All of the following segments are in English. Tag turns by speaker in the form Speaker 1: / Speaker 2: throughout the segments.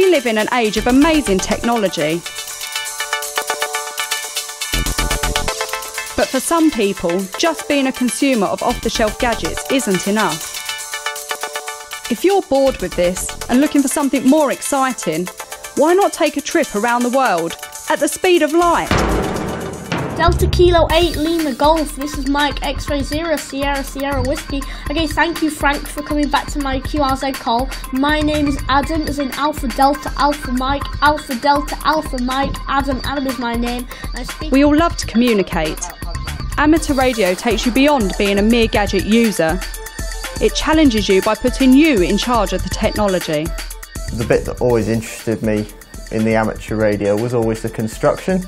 Speaker 1: We live in an age of amazing technology. But for some people, just being a consumer of off-the-shelf gadgets isn't enough. If you're bored with this and looking for something more exciting, why not take a trip around the world at the speed of light?
Speaker 2: Delta Kilo 8 Lima Golf, this is Mike X-Ray 0 Sierra Sierra Whiskey. Okay, thank you Frank for coming back to my QRZ call. My name is Adam, as in Alpha Delta Alpha Mike, Alpha Delta Alpha Mike, Adam is my name.
Speaker 1: We all love to communicate. Amateur radio takes you beyond being a mere gadget user. It challenges you by putting you in charge of the technology.
Speaker 3: The bit that always interested me in the amateur radio was always the construction.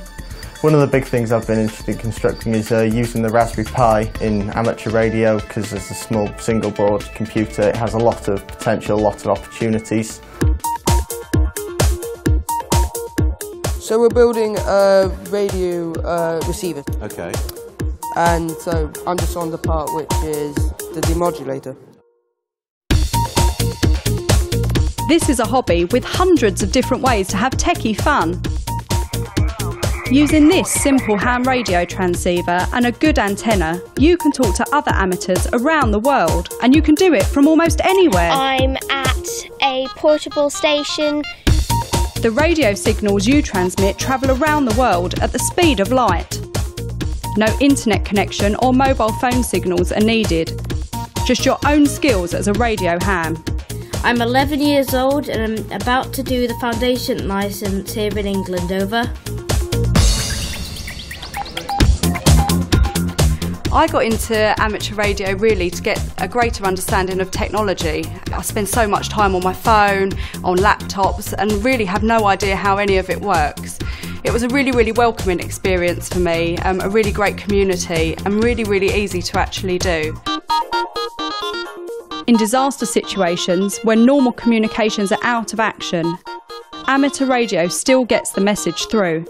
Speaker 3: One of the big things I've been interested in constructing is using the Raspberry Pi in amateur radio, because it's a small single board computer. It has a lot of potential, a lot of opportunities.
Speaker 4: So we're building a radio receiver.
Speaker 5: Okay.
Speaker 4: And so I'm just on the part which is the demodulator.
Speaker 1: This is a hobby with hundreds of different ways to have techie fun. Using this simple ham radio transceiver and a good antenna, you can talk to other amateurs around the world, and you can do it from almost anywhere.
Speaker 6: I'm at a portable station.
Speaker 1: The radio signals you transmit travel around the world at the speed of light. No internet connection or mobile phone signals are needed. Just your own skills as a radio ham.
Speaker 2: I'm 11 years old and I'm about to do the foundation licence here in England. Over.
Speaker 1: I got into amateur radio really to get a greater understanding of technology. I spend so much time on my phone, on laptops, and really have no idea how any of it works. It was a really welcoming experience for me, a really great community, and really easy to actually do. In disaster situations, when normal communications are out of action, amateur radio still gets the message through,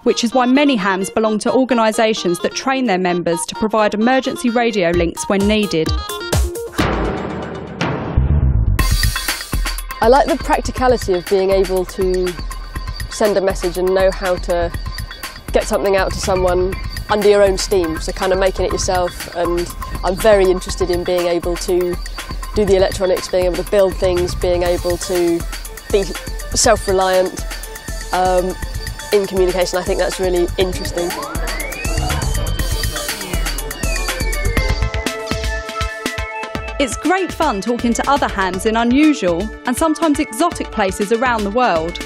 Speaker 1: which is why many hams belong to organisations that train their members to provide emergency radio links when needed.
Speaker 7: I like the practicality of being able to send a message and know how to get something out to someone under your own steam, so kind of making it yourself. And I'm very interested in being able to do the electronics, being able to build things, being able to be self-reliant in communication. I think that's really interesting.
Speaker 1: It's great fun talking to other hams in unusual and sometimes exotic places around the world.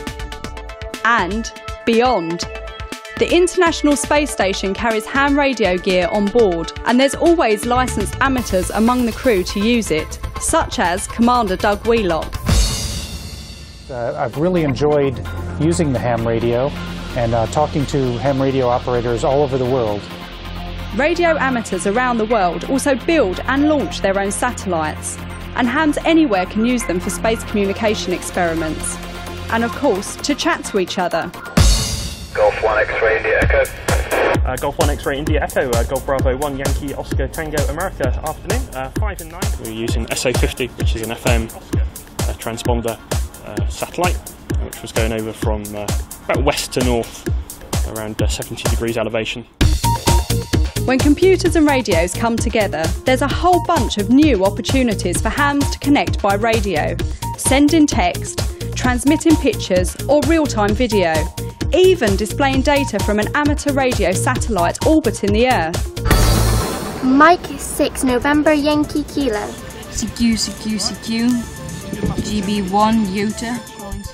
Speaker 1: And beyond. The International Space Station carries ham radio gear on board, and there's always licensed amateurs among the crew to use it, such as Commander Doug Wheelock.
Speaker 8: I've really enjoyed using the ham radio and talking to ham radio operators all over the world.
Speaker 1: Radio amateurs around the world also build and launch their own satellites, and hams anywhere can use them for space communication experiments. And of course, to chat to each other.
Speaker 9: Golf 1 X-Ray India Echo.
Speaker 10: Golf 1 X-Ray India Echo, Golf Bravo 1 Yankee Oscar Tango America. Afternoon, 5 and 9. We're using SA50, which is an FM transponder satellite, which was going over from about west to north, around 70 degrees elevation.
Speaker 1: When computers and radios come together, there's a whole bunch of new opportunities for hams to connect by radio, sending text, transmitting pictures or real-time video, even displaying data from an amateur radio satellite orbiting the Earth.
Speaker 6: Mike 6 November Yankee Kilo.
Speaker 11: CQ, GB1 Utah.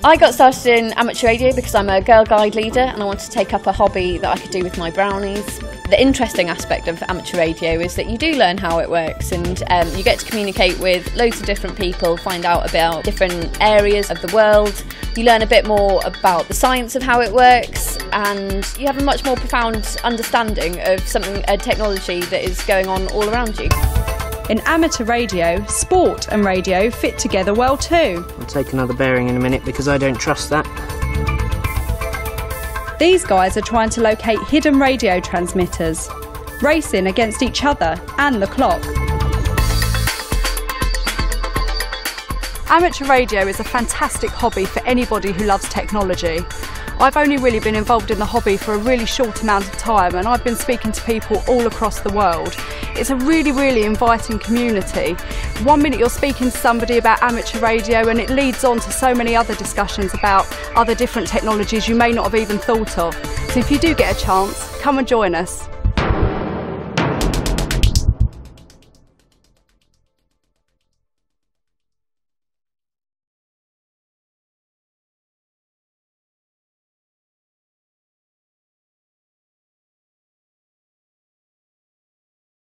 Speaker 12: I got started in amateur radio because I'm a Girl Guide leader and I wanted to take up a hobby that I could do with my brownies. The interesting aspect of amateur radio is that you do learn how it works, and you get to communicate with loads of different people, find out about different areas of the world. You learn a bit more about the science of how it works, and you have a much more profound understanding of a technology that is going on all around you.
Speaker 1: In amateur radio, sport and radio fit together well too.
Speaker 4: I'll take another bearing in a minute because I don't trust that.
Speaker 1: These guys are trying to locate hidden radio transmitters, racing against each other and the clock. Amateur radio is a fantastic hobby for anybody who loves technology. I've only really been involved in the hobby for a really short amount of time, and I've been speaking to people all across the world. It's a really inviting community. One minute you're speaking to somebody about amateur radio and it leads on to so many other discussions about other different technologies you may not have even thought of. So if you do get a chance, come and join us.